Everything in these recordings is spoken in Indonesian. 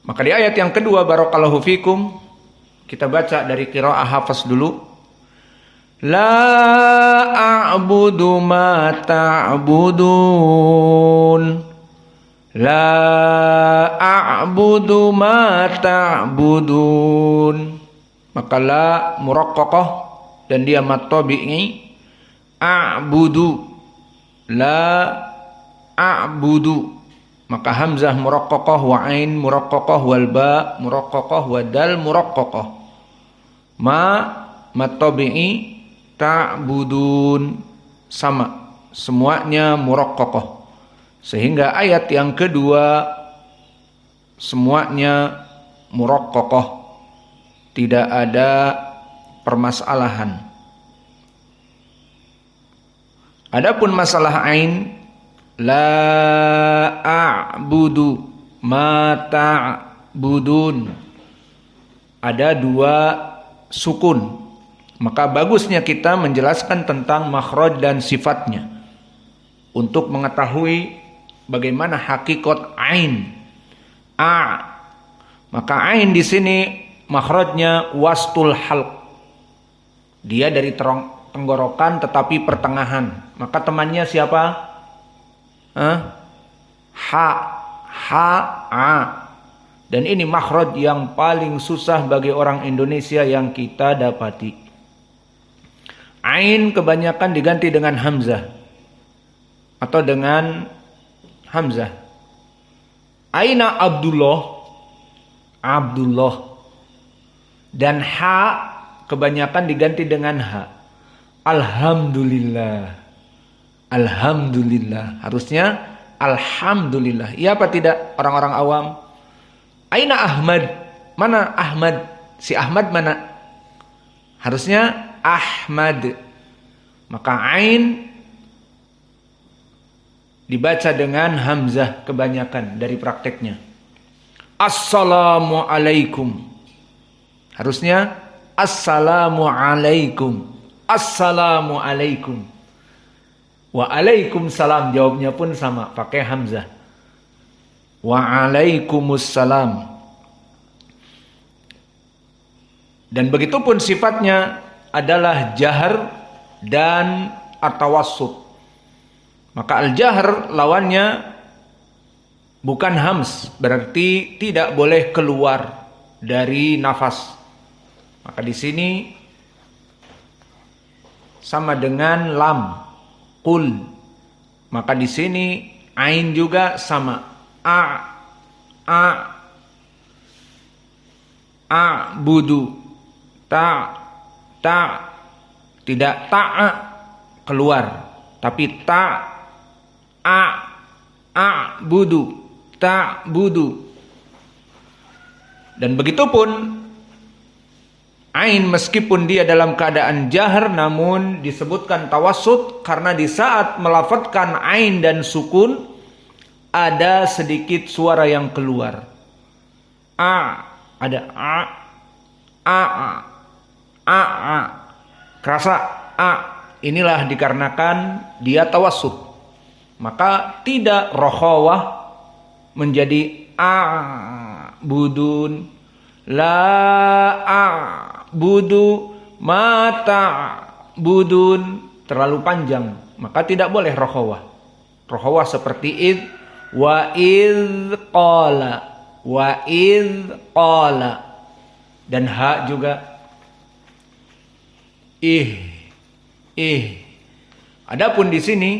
Maka di ayat yang kedua, barakallahu fikum, kita baca dari qiraah Hafs dulu. La a'budu ma ta'budun. La a'budu ma ta'budun. Maka la muraqqaqah dan dia mat tabi'i. A'budu. La a'budu. Maka hamzah muraqqaqah wa ain muraqqaqah wal ba muraqqaqah wa dal muraqqaqah. Ma mat tabi'i ta'budun sama, semuanya muraqqaqah. Sehingga ayat yang kedua semuanya muraqqaqah, tidak ada permasalahan. Adapun masalah ain, la a'budu ma ta'budun, ada dua sukun. Maka bagusnya kita menjelaskan tentang makhraj dan sifatnya untuk mengetahui bagaimana hakikat ain. Maka ain di sini makhrajnya wastul halq. Dia dari tenggorokan tetapi pertengahan. Maka temannya siapa? A. Dan ini makhraj yang paling susah bagi orang Indonesia yang kita dapati. Ain kebanyakan diganti dengan hamzah atau dengan hamzah. Aina Abdullah, Abdullah. Dan ha kebanyakan diganti dengan ha. Alhamdulillah. Alhamdulillah. Harusnya alhamdulillah. Iya apa tidak orang-orang awam? Aina Ahmad? Mana Ahmad? Si Ahmad mana? Harusnya Ahmad. Maka ain dibaca dengan hamzah kebanyakan dari prakteknya. Assalamualaikum. Harusnya assalamualaikum. Assalamualaikum. Waalaikumsalam, jawabnya pun sama, pakai hamzah. Waalaikumsalam. Dan begitu pun sifatnya adalah jahar dan at-tawassut. Maka al-jahr lawannya bukan hams, berarti tidak boleh keluar dari nafas. Maka di sini sama dengan lam, qul. Maka di sini ain juga sama, budu, tidak keluar, tapi budu. Dan begitu pun ain meskipun dia dalam keadaan jahar namun disebutkan tawassut karena di saat melafadzkan ain dan sukun ada sedikit suara yang keluar. Ada kerasa inilah dikarenakan dia tawassut. Maka tidak rokhawah menjadi budun, la budu, mata budun, terlalu panjang. Maka tidak boleh rokhawah. Rokhawah seperti id, wa id qala, dan ha juga Adapun di sini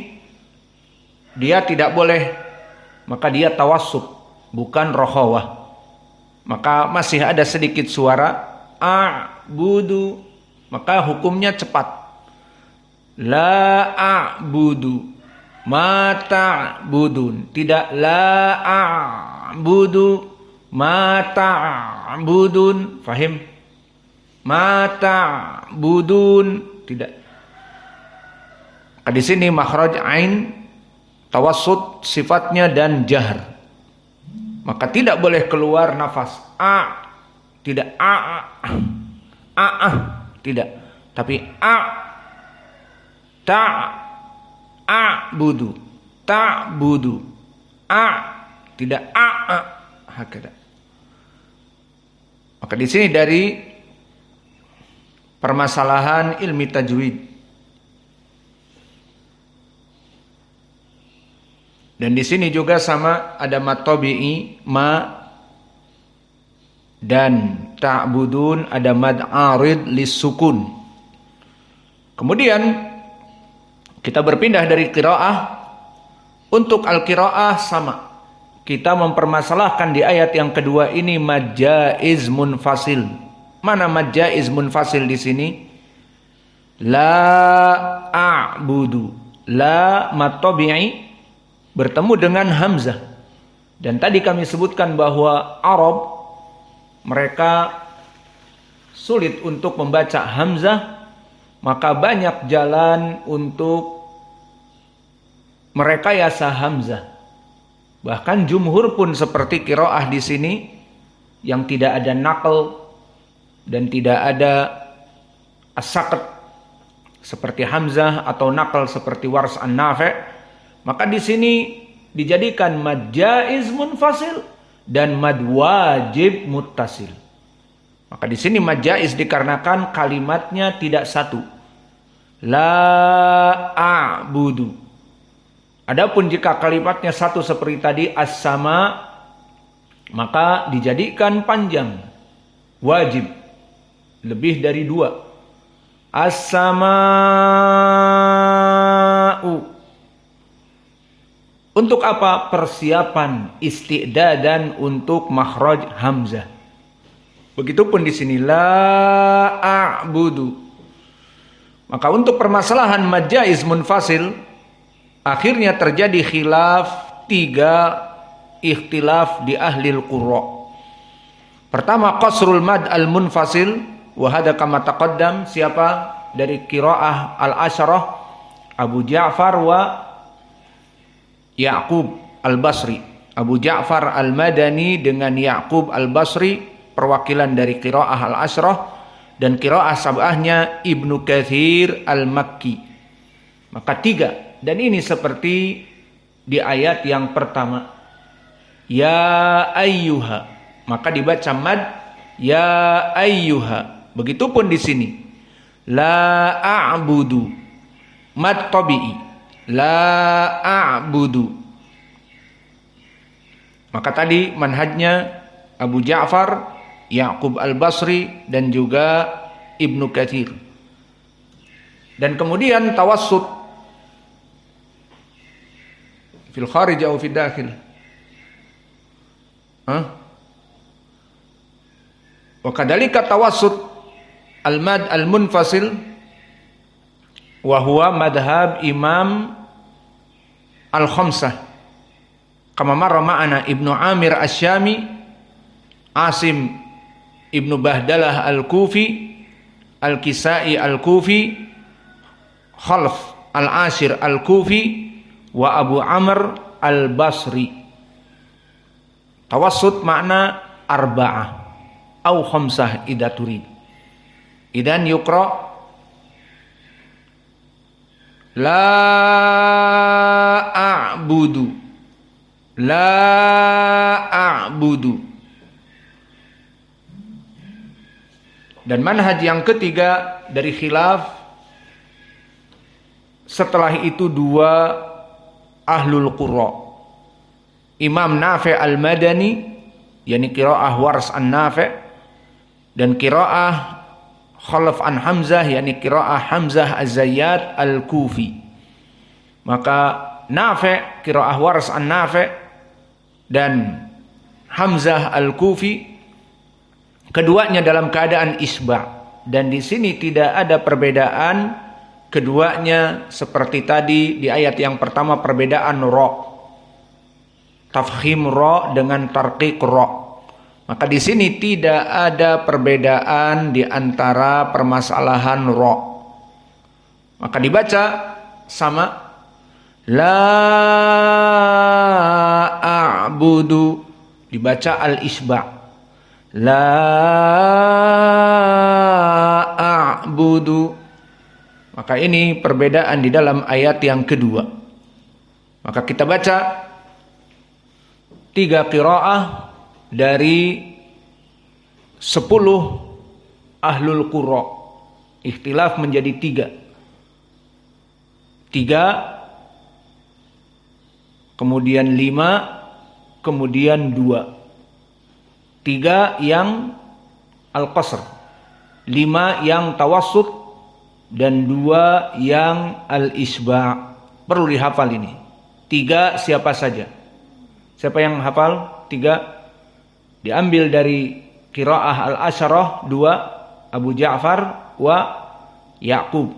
dia tidak boleh, maka dia tawassut, bukan rokhawah. Maka masih ada sedikit suara budu, maka hukumnya cepat. La a'budu ma ta'budun, tidak la a'budu ma ta'budun. Fahim? Ma ta'budun, tidak. Di sini makhraj ain tawassut sifatnya dan jahr. Maka tidak boleh keluar nafas tidak tidak, tapi budu tidak hakada. Maka di sini dari permasalahan ilmi tajwid. Dan di sini juga sama ada mad tabi'i, ma, dan ta'budun ada mad arid lis-sukun. Kemudian kita berpindah dari qiraah. Untuk al-qiraah sama. Kita mempermasalahkan di ayat yang kedua ini mad jaiz munfasil. Mana mad jaiz munfasil di sini? La a'budu. La mad tabi'i bertemu dengan hamzah. Dan tadi kami sebutkan bahwa Arab mereka sulit untuk membaca hamzah, maka banyak jalan untuk merekayasa hamzah. Bahkan jumhur pun seperti qiraah di sini yang tidak ada naql dan tidak ada as-saqt seperti hamzah atau naql seperti Wars an-Nafi'. Maka di sini dijadikan mad jaiz munfasil dan mad wajib muttasil. Maka di sini mad jaiz dikarenakan kalimatnya tidak satu. La a'budu. Adapun jika kalimatnya satu seperti tadi as-sama, maka dijadikan panjang. Wajib. Lebih dari dua. As-sama'u. Untuk apa? Persiapan isti'dadan untuk makhraj hamzah. Begitupun di sini la a'budu. Maka untuk permasalahan mad jaiz munfasil akhirnya terjadi khilaf, 3 ikhtilaf di ahli al-qurra. Pertama qasrul mad al-munfasil wa hada kama taqaddam. Siapa? Dari qiraah al-asyarah Abu Ja'far wa Ya'qub al-Basri. Abu Ja'far al-Madani dengan Ya'qub al-Basri perwakilan dari qiraah al-asyrah, dan qiraah sab'ahnya Ibnu Katsir al-Makki. Maka 3, dan ini seperti di ayat yang pertama. Ya ayyuha, maka dibaca mad ya ayyuha. Begitupun di sini. La a'budu, mad tabi'i. La a'budu. Maka tadi manhajnya Abu Ja'far, Ya'qub al-Basri dan juga Ibnu Katsir. Dan kemudian tawassut fil kharij atau fil dakhil. Wa kadzalika tawassut al-mad al-munfasil wa huwa madhhab Imam al-khamsah. Kama marra ma'ana Ibnu Amir Asy-Syami, Asim Ibnu Bahdalah al-Kufi, Al-Kisai al-Kufi, Khalf al-Ashir al-Kufi, wa Abu Amr al-Basri. Tawassut makna arba'ah au khamsah idza turid. Idan yuqra la a'budu, la a'budu. Dan manhaj yang ketiga dari khilaf, setelah itu 2 ahlul qurra. Imam Nafi' al-Madani, yakni qiraah Wars an-Nafi', dan qiraah Khalaf an Hamzah, yakni qiraah Hamzah az-Zayyat al-Kufi. Maka Nafi', qiraah Wars an-Nafi' dan Hamzah al-Kufi, keduanya dalam keadaan isba'. Dan di sini tidak ada perbedaan, keduanya seperti tadi di ayat yang pertama, perbedaan ra, tafkhim ra dengan tarqiq ra. Maka di sini tidak ada perbedaan di antara permasalahan ra. Maka dibaca sama la a'budu, dibaca al-isba'. La a'budu. Maka ini perbedaan di dalam ayat yang kedua. Maka kita baca 3 qiraah dari 10 ahlul qura. Ikhtilaf menjadi 3, kemudian 5, kemudian 2. 3 yang al-qasr, 5 yang tawassut, dan 2 yang al-isba'. Perlu dihafal ini. 3 siapa saja? Siapa yang hafal? 3 diambil dari qiraah al-asyarah, 2 Abu Ja'far wa Ya'qub.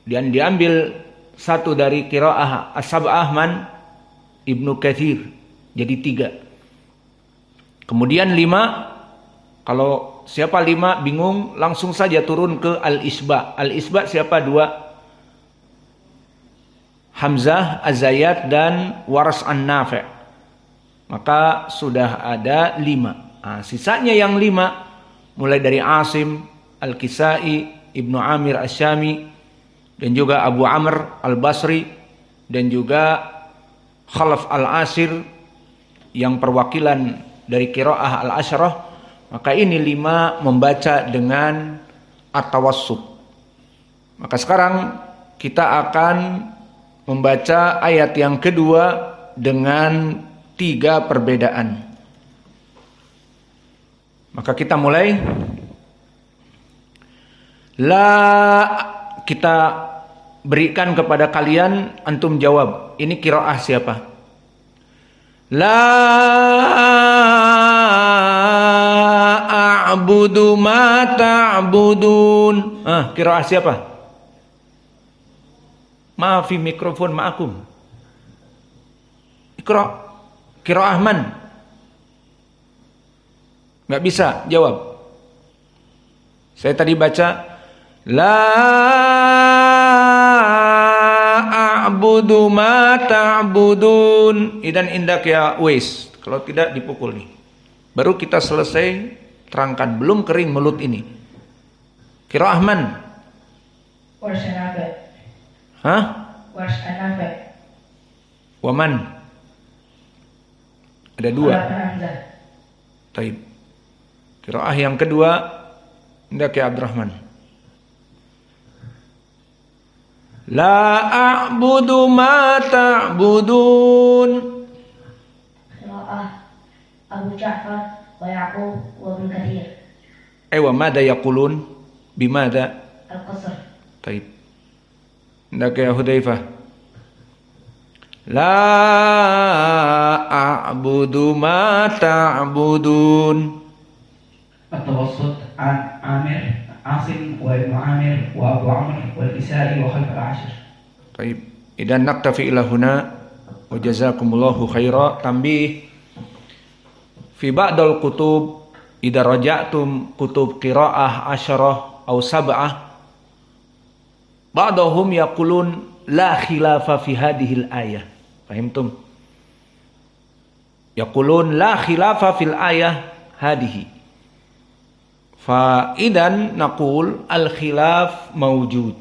Dan diambil 1 dari qiraah as-sab'ah man Ibnu Katsir. Jadi 3. Kemudian 5, kalau siapa 5 bingung, langsung saja turun ke al-isba'. Al-isba' siapa? 2 Hamzah, Az-Zayyat, dan Waras An-Nafi'. Maka sudah ada 5. Nah, sisanya yang 5 mulai dari Asim, Al-Kisai, Ibnu Amir Asy-Syami, dan juga Abu Amr Al-Basri, dan juga Khalaf Al-Asir yang perwakilan dari qiraah al-asyarah. Maka ini 5 membaca dengan at-tawassut. Maka sekarang kita akan membaca ayat yang kedua dengan 3 perbedaan. Maka kita mulai. Kita berikan kepada kalian, antum jawab. Ini qiraah siapa? La a'budu ma ta'budun. Qiraah siapa? Maafi mikrofon ma'akum. Qiraah man? Nggak bisa jawab. Saya tadi baca la a'budu ma ta'budun. Idan indak ya Uwais. Kalau tidak dipukul nih. Baru kita selesai terangkan. Belum kering mulut ini. Qiraah man? Warsh An-Nafi'. Waman? Ada 2. Taib. Qiraah yang kedua indak ya Abdurrahman. La a'budu ma ta'budun. Qiraah Abu Ja'far wa Ya'qub wa Ibnu Katsir. Aywa, mada yaqulun? Bimada? Al-Qasr. Taib. Indak ya Hudzaifah. La a'budu ma ta'budun. التوسط عن عامر عاصم وابن عامر وابو عمرو والكسائي وخلف العاشر. طيب إذا نكتفي إلى هنا وجزاكم الله خيرا. تنبيه في بعض الكتب إذا رجعتم كتب قراءة 10 أو 7 بعضهم يقولون لا خلاف في هذه الآية. فهمتم؟ يقولون لا خلاف في الآية هذه. فإذن نقول الخلاف موجود.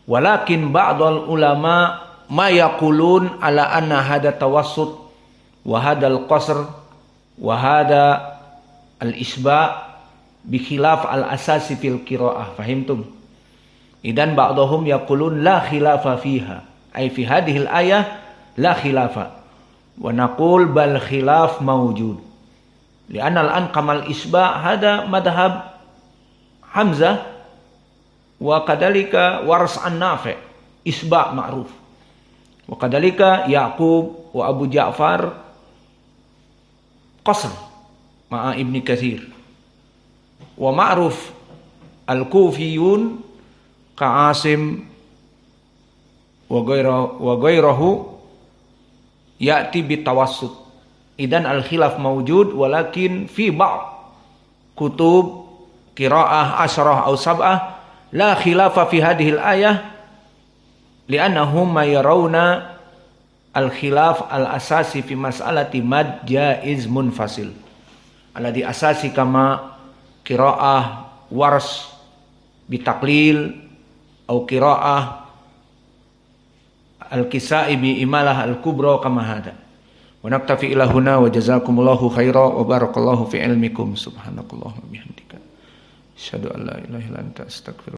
ولكن بعض العلماء ما يقولون على أن هذا توسط وهذا القصر وهذا الإشباع بخلاف الأساس في القراءة. فهمتم؟ إذن بعضهم يقولون لا خلاف فيها، أي في هذه الآية لا خلاف، ونقول بل خلاف موجود. لأن الآن كمال الإشباع هذا مذهب حمزة وكذلك ورث النافع، إشباع معروف، وكذلك يعقوب وأبو جعفر قصر مع ابن كثير، ومعروف الكوفيون كعاصم وغيره يأتي بالتوسط. Idan al-khilaf mawjud walakin fi ba'd kutub qiraah 10 atau 7 la khilafa fi hadhihi al-ayah li'annahum yarawna al-khilaf al-asasi fi mas'alati mad jaiz munfasil alladhi asasi kama qiraah wars bitaqlil atau qiraah al-kisai bi imalah al-kubra kama hada. Wa naktafi ila huna wa jazakumullahu khaira wa barakallahu fi ilmikum subhanakallahumma bihamdika asyhadu an la ilaha illa anta astaghfiruka